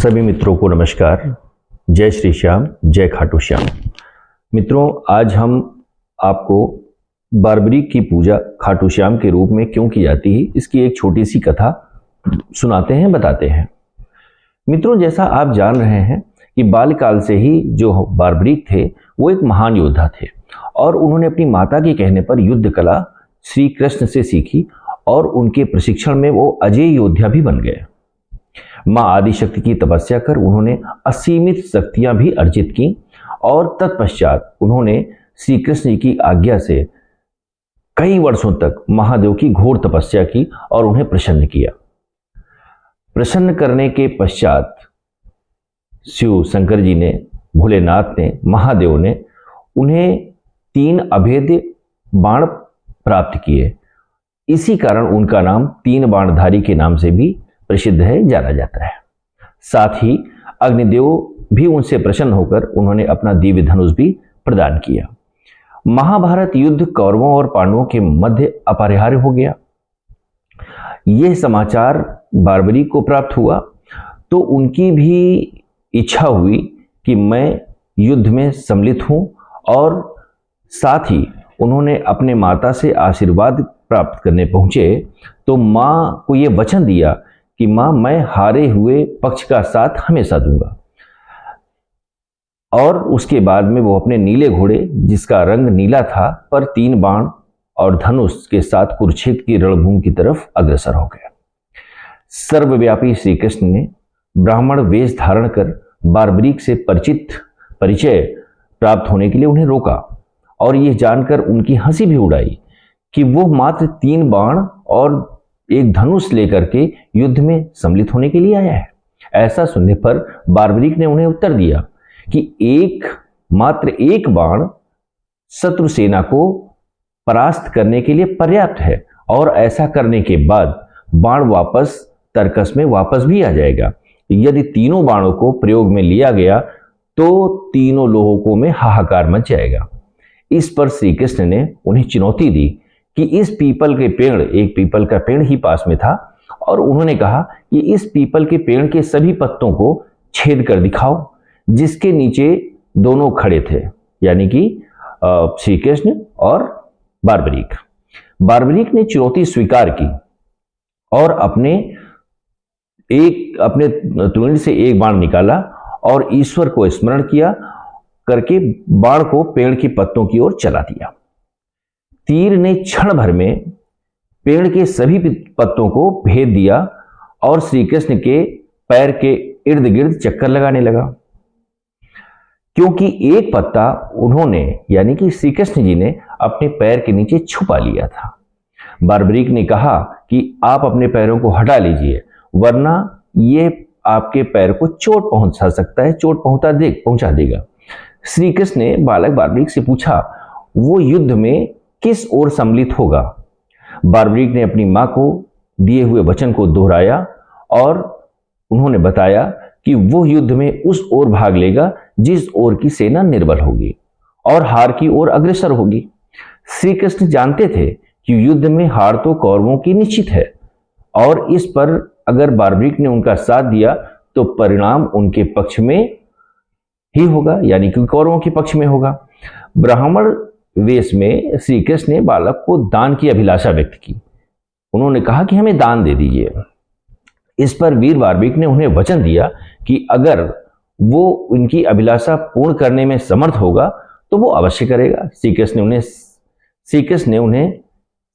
सभी मित्रों को नमस्कार। जय श्री श्याम, जय खाटू श्याम। मित्रों, आज हम आपको बार्बरीक की पूजा खाटू श्याम के रूप में क्यों की जाती है, इसकी एक छोटी सी कथा सुनाते हैं, बताते हैं। मित्रों, जैसा आप जान रहे हैं कि बाल्यकाल से ही जो बार्बरीक थे वो एक महान योद्धा थे और उन्होंने अपनी माता के कहने पर युद्ध कला श्री कृष्ण से सीखी और उनके प्रशिक्षण में वो अजय योद्धा भी बन गए। मां आदिशक्ति की तपस्या कर उन्होंने असीमित शक्तियां भी अर्जित की और तत्पश्चात उन्होंने श्री कृष्ण जी की आज्ञा से कई वर्षों तक महादेव की घोर तपस्या की और उन्हें प्रसन्न किया। प्रसन्न करने के पश्चात शिव शंकर जी ने, भोलेनाथ ने, महादेव ने उन्हें 3 अभेद्य बाण प्राप्त किए। इसी कारण उनका नाम 3 बाणधारी के नाम से भी प्रसिद्ध है, जाना जाता है। साथ ही अग्निदेव भी उनसे प्रसन्न होकर उन्होंने अपना दिव्य धनुष भी प्रदान किया। महाभारत युद्ध कौरवों और पांडवों के मध्य अपरिहार्य हो गया। यह समाचार बार्बरीक को प्राप्त हुआ तो उनकी भी इच्छा हुई कि मैं युद्ध में सम्मिलित हूं और साथ ही उन्होंने अपने माता से आशीर्वाद प्राप्त करने पहुंचे तो मां को यह वचन दिया कि मां, मैं हारे हुए पक्ष का साथ हमेशा दूंगा। और उसके बाद में वो अपने नीले घोड़े, जिसका रंग नीला था, पर 3 बाण और धनुष के साथ कुरुक्षेत्र की रणभूमि की तरफ अग्रसर हो गया। सर्वव्यापी श्री कृष्ण ने ब्राह्मण वेश धारण कर बार्बरीक से परिचय प्राप्त होने के लिए उन्हें रोका और यह जानकर उनकी हंसी भी उड़ाई कि वो मात्र 3 बाण और एक धनुष लेकर के युद्ध में सम्मिलित होने के लिए आया है। ऐसा सुनने पर बार्बरीक ने उन्हें उत्तर दिया कि मात्र एक बाण शत्रु सेना को परास्त करने के लिए पर्याप्त है और ऐसा करने के बाद बाण वापस तर्कस में वापस भी आ जाएगा। यदि तीनों बाणों को प्रयोग में लिया गया तो तीनों लोगों में हाहाकार मच जाएगा। इस पर श्री कृष्ण ने उन्हें चुनौती दी कि इस पीपल के पेड़, एक पीपल का पेड़ ही पास में था, और उन्होंने कहा कि इस पीपल के पेड़ के सभी पत्तों को छेद कर दिखाओ जिसके नीचे दोनों खड़े थे, यानी कि श्री कृष्ण और बार्बरीक। बार्बरीक ने चुनौती स्वीकार की और अपने तुरंत से एक बाण निकाला और ईश्वर को स्मरण किया करके बाण को पेड़ के पत्तों की ओर चला दिया। तीर ने क्षण भर में पेड़ के सभी पत्तों को भेद दिया और श्री कृष्ण के पैर के इर्द गिर्द चक्कर लगाने लगा, क्योंकि एक पत्ता उन्होंने, यानी कि श्री कृष्ण जी ने, अपने पैर के नीचे छुपा लिया था। बार्बरीक ने कहा कि आप अपने पैरों को हटा लीजिए, वरना ये आपके पैर को चोट पहुंचा सकता है, चोट पहुंचा देगा। श्री कृष्ण ने बालक बार्बरीक से पूछा, वो युद्ध में किस ओर सम्मिलित होगा? बार्बरीक ने अपनी मां को दिए हुए वचन को दोहराया और उन्होंने बताया कि वो युद्ध में उस ओर भाग लेगा जिस ओर की सेना निर्बल होगी और हार की ओर अग्रसर होगी। श्री कृष्ण जानते थे कि युद्ध में हार तो कौरवों की निश्चित है और इस पर अगर बार्बरीक ने उनका साथ दिया तो परिणाम उनके पक्ष में ही होगा, यानी कि कौरवों के पक्ष में होगा। ब्राह्मण वेश में श्री कृष्ण ने बालक को दान की अभिलाषा व्यक्त की। उन्होंने कहा कि हमें दान दे दीजिए। इस पर वीर बार्बरीक ने उन्हें वचन दिया कि अगर वो उनकी अभिलाषा पूर्ण करने में समर्थ होगा तो वो अवश्य करेगा। श्री कृष्ण ने उन्हें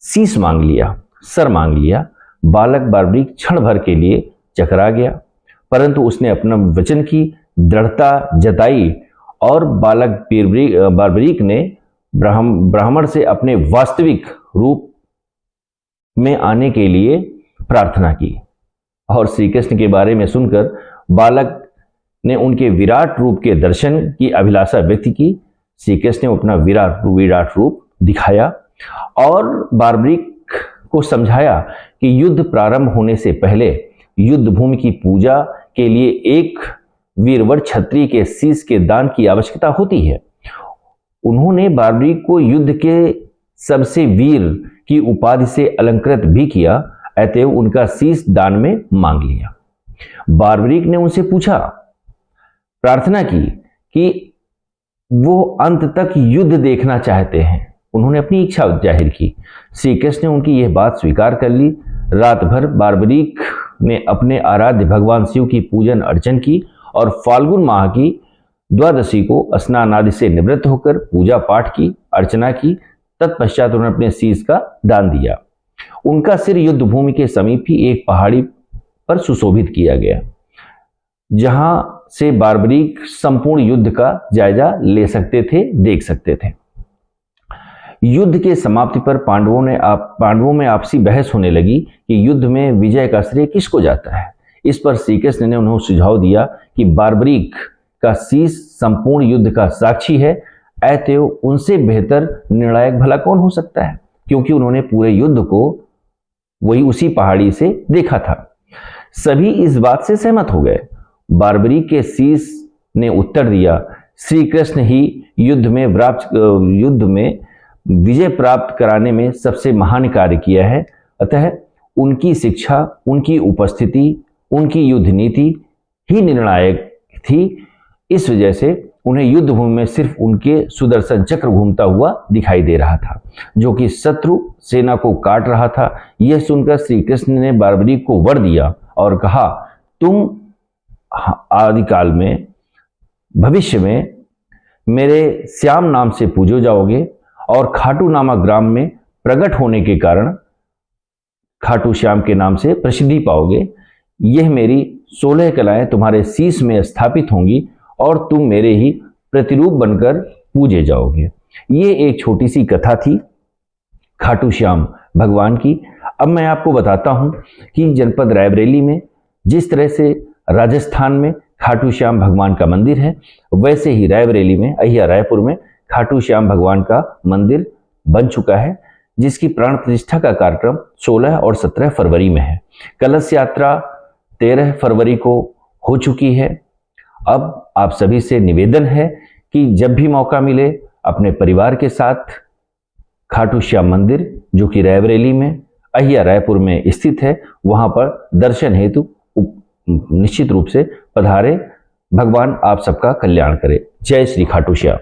शीश मांग लिया, सर मांग लिया। बालक बार्बरीक क्षण भर के लिए चकरा गया, परंतु उसने अपना वचन की दृढ़ता जताई और बालक बार्बरीक ने ब्राह्मण से अपने वास्तविक रूप में आने के लिए प्रार्थना की और श्री कृष्ण के बारे में सुनकर बालक ने उनके विराट रूप के दर्शन की अभिलाषा व्यक्त की। श्री कृष्ण ने अपना विराट रूप दिखाया और बार्बरीक को समझाया कि युद्ध प्रारंभ होने से पहले युद्ध भूमि की पूजा के लिए एक वीरवर क्षत्रिय के शीश के दान की आवश्यकता होती है। उन्होंने बार्बरीक को युद्ध के सबसे वीर की उपाधि से अलंकृत भी किया, अतएव उनका शीश दान में मांग लिया। बार्बरिक ने उनसे पूछा, प्रार्थना की कि वो अंत तक युद्ध देखना चाहते हैं। उन्होंने अपनी इच्छा जाहिर की। श्री कृष्ण ने उनकी यह बात स्वीकार कर ली। रात भर बार्बरिक ने अपने आराध्य भगवान शिव की पूजन अर्चन की और फाल्गुन माह की द्वादशी को स्नान आदि से निवृत्त होकर पूजा पाठ की, अर्चना की। तत्पश्चात उन्होंने अपने शीश का दान दिया। उनका सिर युद्ध भूमि के समीप ही एक पहाड़ी पर सुशोभित किया गया, जहां से बार्बरिक संपूर्ण युद्ध का जायजा ले सकते थे, देख सकते थे। युद्ध के समाप्ति पर पांडवों में आपसी बहस होने लगी कि युद्ध में विजय का श्रेय किसको जाता है। इस पर श्री कृष्ण ने उन्हें सुझाव दिया कि बार्बरिक का शीश संपूर्ण युद्ध का साक्षी है, अतएव उनसे बेहतर निर्णायक भला कौन हो सकता है, क्योंकि उन्होंने पूरे युद्ध को वही उसी पहाड़ी से देखा था। सभी इस बात से सहमत हो गए। बार्बरिक के शीश ने उत्तर दिया, श्री कृष्ण ही युद्ध में विजय प्राप्त कराने में सबसे महान कार्य किया है, अतः उनकी शिक्षा, उनकी उपस्थिति, उनकी युद्ध नीति ही निर्णायक थी। इस वजह से उन्हें युद्ध भूमि में सिर्फ उनके सुदर्शन चक्र घूमता हुआ दिखाई दे रहा था, जो कि शत्रु सेना को काट रहा था। यह सुनकर श्री कृष्ण ने बार्बरिक को वर दिया और कहा, तुम आदिकाल में, भविष्य में मेरे श्याम नाम से पूजो जाओगे और खाटू नामक ग्राम में प्रकट होने के कारण खाटू श्याम के नाम से प्रसिद्धि पाओगे। यह मेरी 16 कलाएं तुम्हारे शीश में स्थापित होंगी और तुम मेरे ही प्रतिरूप बनकर पूजे जाओगे। ये एक छोटी सी कथा थी खाटू श्याम भगवान की। अब मैं आपको बताता हूं कि जनपद रायबरेली में जिस तरह से राजस्थान में खाटू श्याम भगवान का मंदिर है, वैसे ही रायबरेली में, अहिया रायपुर में खाटू श्याम भगवान का मंदिर बन चुका है, जिसकी प्राण प्रतिष्ठा का कार्यक्रम 16 और 17 फरवरी में है। कलश यात्रा 13 फरवरी को हो चुकी है। अब आप सभी से निवेदन है कि जब भी मौका मिले अपने परिवार के साथ खाटू श्याम मंदिर, जो कि रायबरेली में, अहिया रायपुर में स्थित है, वहां पर दर्शन हेतु निश्चित रूप से पधारे। भगवान आप सबका कल्याण करे। जय श्री खाटू श्याम।